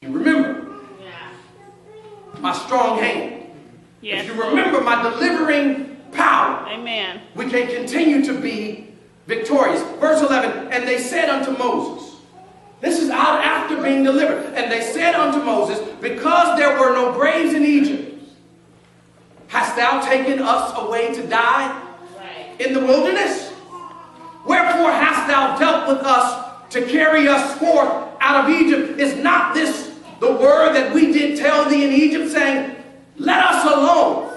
You remember my strong hand. Yes. If you remember my delivering power, Amen. we can continue to be victorious. Verse 11, and they said unto Moses, this is out after being delivered, and they said unto Moses, because there were no graves in Egypt, hast thou taken us away to die in the wilderness? Wherefore hast thou dealt with us to carry us forth out of Egypt? Is not this the word that we did tell thee in Egypt, saying, let us alone,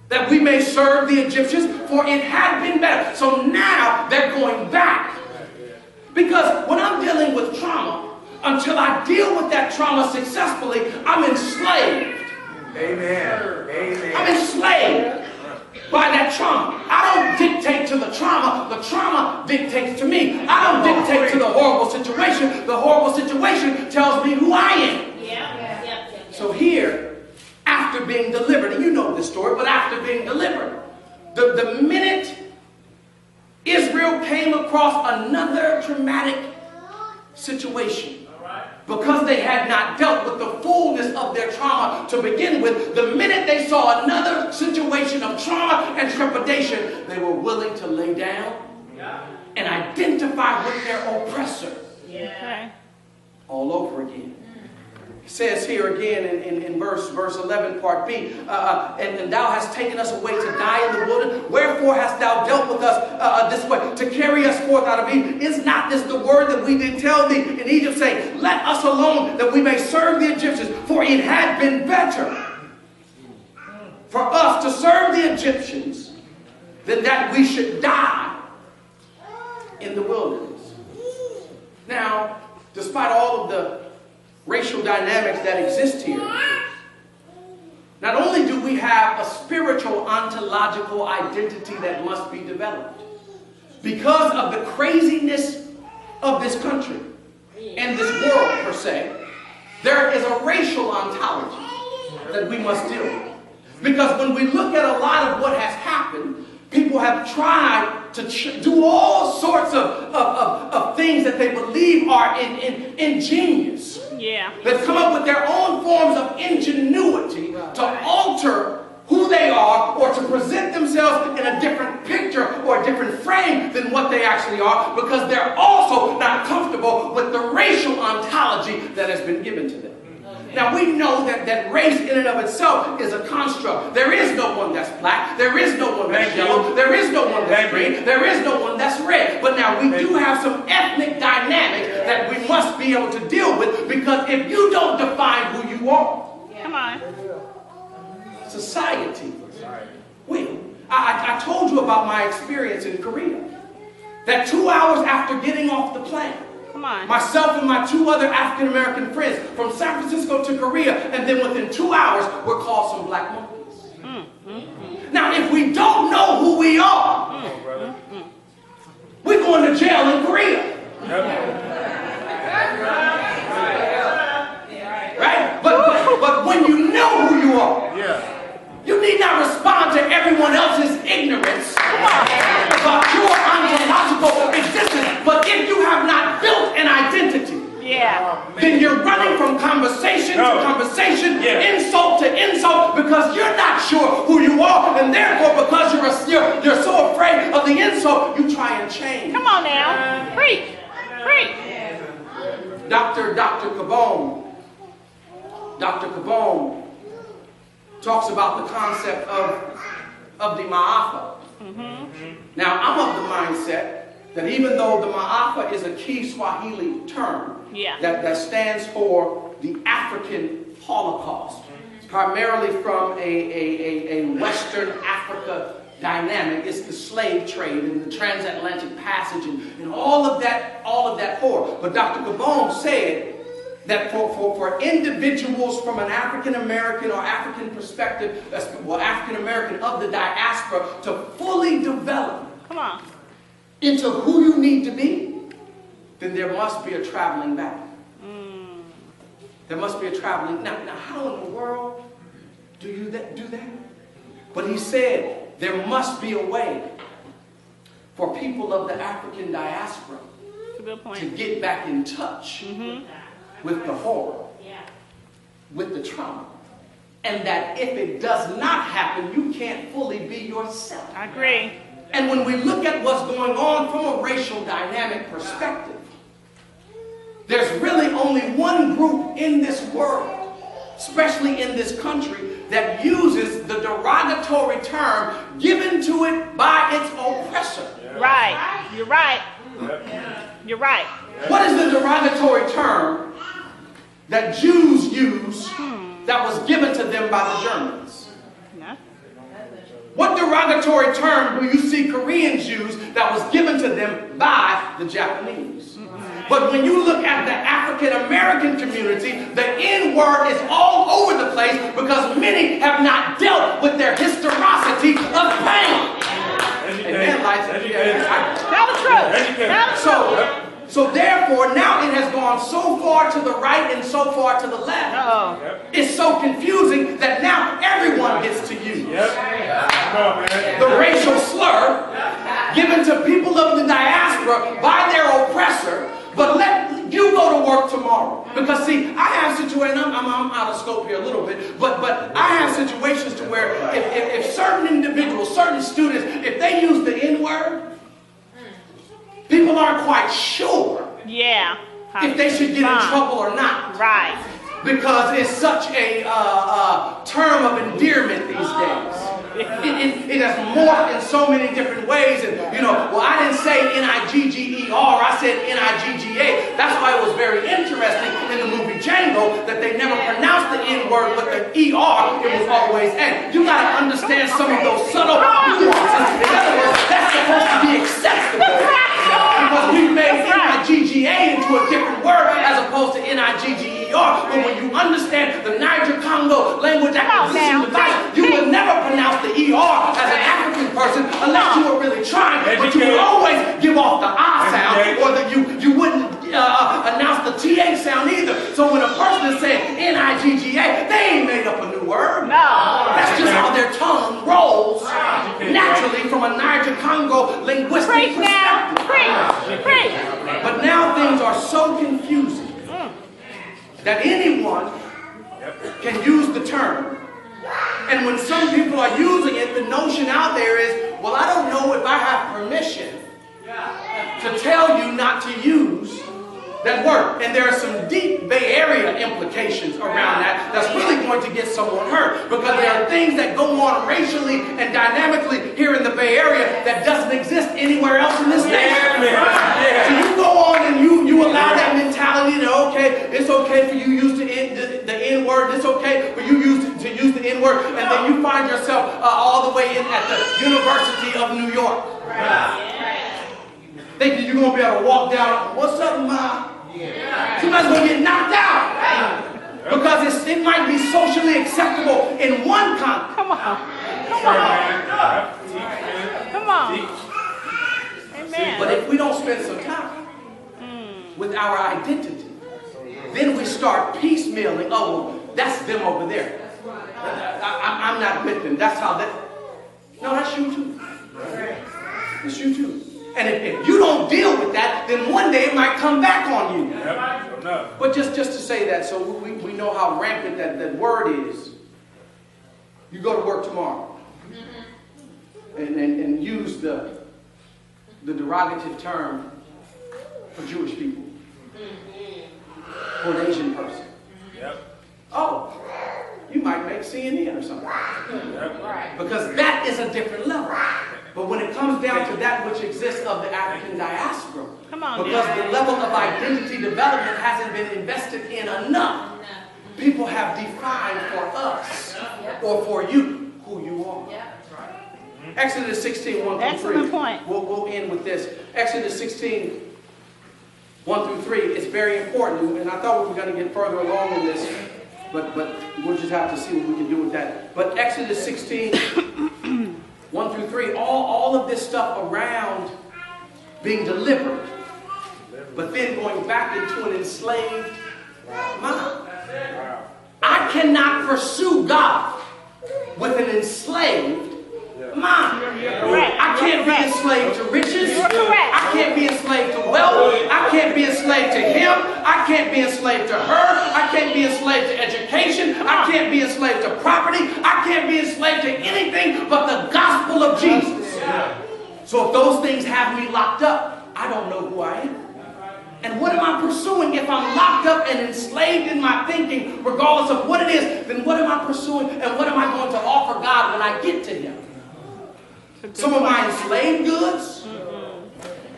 that we may serve the Egyptians? For it had been better. So now they're going back. Because when I'm dealing with trauma, until I deal with that trauma successfully, I'm enslaved. Amen. Amen. I'm enslaved by that trauma. I don't dictate to the trauma dictates to me. I don't dictate to the horrible situation. The horrible situation tells me who I am. So here, after being delivered, and you know this story, but after being delivered, the minute Israel came across another traumatic situation, because they had not dealt with the fullness of their trauma to begin with, the minute they saw another situation of trauma and trepidation, they were willing to lay down and identify with their oppressor all over again. It says here again in verse 11, part B, and thou hast taken us away to die in the wilderness. Wherefore hast thou dealt with us this way, to carry us forth out of Egypt? Is not this the word that we did tell thee in Egypt, saying, let us alone, that we may serve the Egyptians? For it had been better for us to serve the Egyptians than that we should die in the wilderness. Now, despite all of the racial dynamics that exist here, not only do we have a spiritual ontological identity that must be developed, because of the craziness of this country and this world per se, there is a racial ontology that we must deal with. Because when we look at a lot of what has happened, people have tried to do all sorts of things that they believe are ingenious. Yeah. They've come up with their own forms of ingenuity to alter who they are, or to present themselves in a different picture or a different frame than what they actually are, because they're also not comfortable with the racial ontology that has been given to them. Now we know that race in and of itself is a construct. There is no one that's black. There is no one that's yellow. There is no one that's green. There is no one that's red. But now we do have some ethnic dynamics that we must be able to deal with, because if you don't define who you are, come on, society will. I told you about my experience in Korea. That 2 hours after getting off the plane, myself and my two other African-American friends from San Francisco to Korea, and then within 2 hours, we're called some black monkeys. Now, if we don't know who we are, we're going to jail in Korea. Right? But when you know who you are, you need not respond to everyone else's ignorance about your ontological existence. But if you have not built an identity, then you're running from conversation to conversation, insult to insult, because you're not sure who you are, and therefore, because you're so afraid of the insult, you try and change. Come on now, preach, preach. Dr. Cabone talks about the concept of the ma'afa. Now, I'm of the mindset that even though the ma'afa is a key Swahili term that stands for the African Holocaust, primarily from a Western Africa dynamic, it's the slave trade and the transatlantic passage and all of that horror. But Dr. Cabone said that for individuals from an African-American or African perspective, African-American of the diaspora, to fully develop into who you need to be, then there must be a traveling back. There must be a traveling. Now how in the world do you do that? But he said there must be a way for people of the African diaspora to get back in touch with the horror with the trauma. And that if it does not happen, you can't fully be yourself. I agree. And when we look at what's going on from a racial dynamic perspective, there's really only one group in this world, especially in this country, that uses the derogatory term given to it by its oppressor. Right. You're right. You're right. What is the derogatory term that Jews use that was given to them by the Germans? No. What derogatory term do you see Koreans use that was given to them by the Japanese? But when you look at the African American community, the N-word is all over the place because many have not dealt with their historicity of pain. Amen. Tell the truth. Tell the truth. So therefore, now it has gone so far to the right and so far to the left. Uh-oh. It's so confusing that now everyone gets to use the racial slur given to people of the diaspora by their oppressor. But let you go to work tomorrow. Because see, I have situations, I'm out of scope here a little bit, but I have situations to where if certain individuals, certain students, if they use the N-word, people aren't quite sure if they should get in trouble or not. Right. Because it's such a term of endearment these days. It has morphed in so many different ways. And, you know, well, I didn't say N-I-G-G-E-R, I said N-I-G-G-A. That's why it was very interesting in the movie Django that they never pronounced the N-word with the E-R. It was always N. You got to understand some of those subtle nuances. In other words, that's supposed to be acceptable. Because we've made N-I-G-G-A into a different word as opposed to N-I-G-G-E-R. But when you understand the Niger-Congo language acquisition device, you would never pronounce the ER as an African person unless you were really trying. But you would always give off the I sound, or that you wouldn't announce the TA sound either. So when a person is saying N-I-G-G-A, they ain't made up a new word. No. That's just how their tongue rolls naturally from a Niger-Congo linguistic perspective. Preach. But now things are so confusing that anyone can use the term. And when some people are using it, the notion out there is, well, I don't know if I have permission to tell you not to use that word. And there are some deep Bay Area implications around that that's really going to get someone hurt. Because there are things that go on racially and dynamically here in the Bay Area that doesn't exist anywhere else in this nation. So you go on and you allow that mentality that, okay, it's okay for you to use the N-word, it's okay for you to use the N-word, and then you find yourself all the way in at the University of New York. Thinking you're going to be able to walk down, what's up, Ma? Somebody's going to get knocked out. Because it might be socially acceptable in one context. Come on. Amen. But if we don't spend some time with our identity, then we start piecemealing. Oh, well, that's them over there. I'm not with them. That's how that. No, that's you too. It's you too. And if you don't deal with that, then one day it might come back on you. But just to say that, so we know how rampant that word is. You go to work tomorrow and use the derogative term for Jewish people, for an Asian person. Oh, you might make CNN or something. Because that is a different level. But when it comes down to that which exists of the African diaspora, because the level of identity development hasn't been invested in enough, people have defined for us or for you who you are. Exodus 16, 1 through 3. Excellent point. We'll end with this. Exodus 16, 1 through 3 is very important. And I thought we were going to get further along in this, but we'll just have to see what we can do with that. But Exodus 16, 1 through 3, all of this stuff around being delivered, but then going back into an enslaved mind. I cannot pursue God with an enslaved mind. I can't be enslaved to riches. I can't be enslaved to wealth. I can't be enslaved to him. I can't be enslaved to her. I can't be enslaved to education. be enslaved to property. I can't be enslaved to anything but the gospel of Jesus. So if those things have me locked up, I don't know who I am. And what am I pursuing if I'm locked up and enslaved in my thinking, regardless of what it is? Then what am I pursuing and what am I going to offer God when I get to Him? Some of my enslaved goods.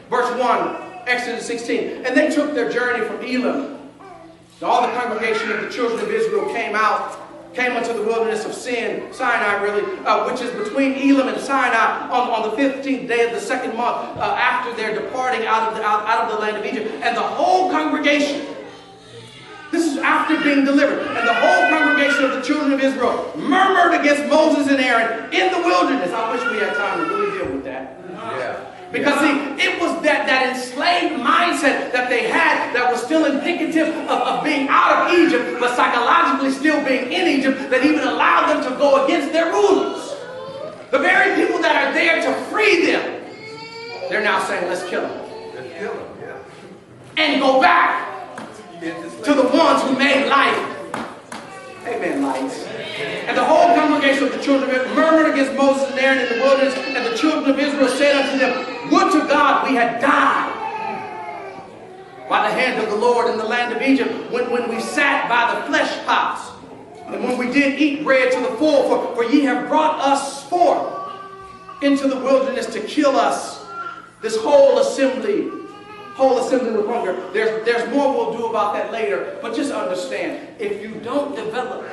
Verse 1, Exodus 16. And they took their journey from Elim. All the congregation of the children of Israel came unto the wilderness of Sinai, which is between Elim and Sinai, on the 15th day of the second month, after their departing out of the land of Egypt. And the whole congregation, this is after being delivered, and the whole congregation of the children of Israel murmured against Moses and Aaron in the wilderness. I wish we had time to really deal with that. Yeah. Because see, it was that enslaved mindset that they had that was still indicative of being out of Egypt, but psychologically still being in Egypt, that even allowed them to go against their rulers. The very people that are there to free them, they're now saying, let's kill them. Let's kill them, yeah. And go back to the ones who made life. Amen, lights. And the whole congregation of the children of Israel murmured against Moses and Aaron in the wilderness, and the children of Israel said unto them, would to God we had died by the hand of the Lord in the land of Egypt, when we sat by the flesh pots, and when we did eat bread to the full, for ye have brought us forth into the wilderness to kill us, this whole assembly with hunger. There's more we'll do about that later, but just understand, if you don't develop